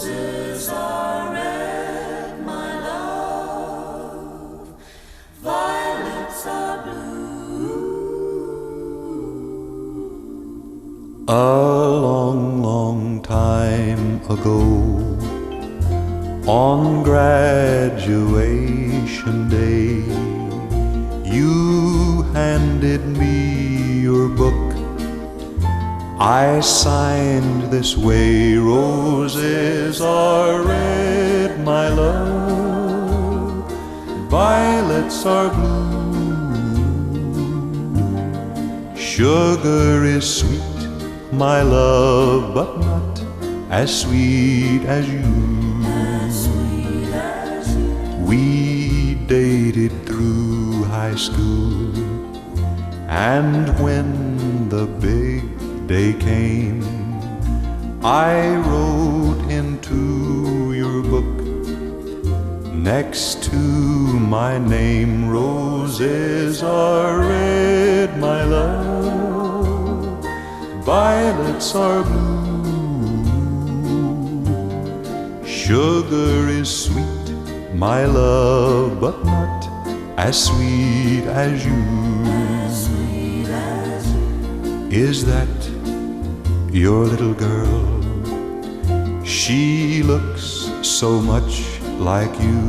Roses are red, my love. Violets are blue. A long, long time ago, on graduation day, you handed me your book. I signed this way: roses are red, my love. Violets are blue. Sugar is sweet, my love, but not as sweet as you. We dated through high school, and when the big day came, I wrote into your book, next to my name, roses are red, my love. Violets are blue. Sugar is sweet, my love, but not as sweet as you. Is that your little girl? She looks so much like you.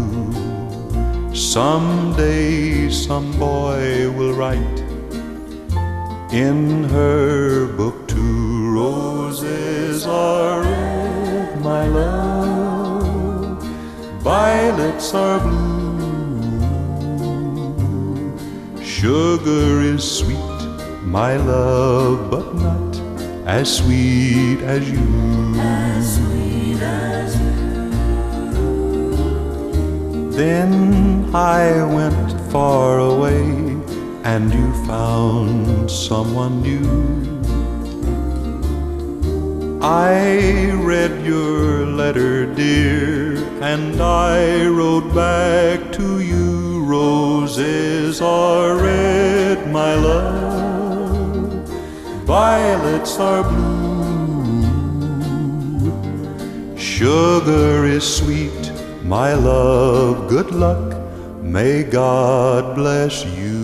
Someday some boy will write in her book too, roses are red, my love. Violets are blue. Sugar is sweet, my love, but not as sweet as you. Then I went far away, and you found someone new. I read your letter, dear, and I wrote back to you, roses are red, my love. Violets are blue. Sugar is sweet, my love. Good luck, may God bless you.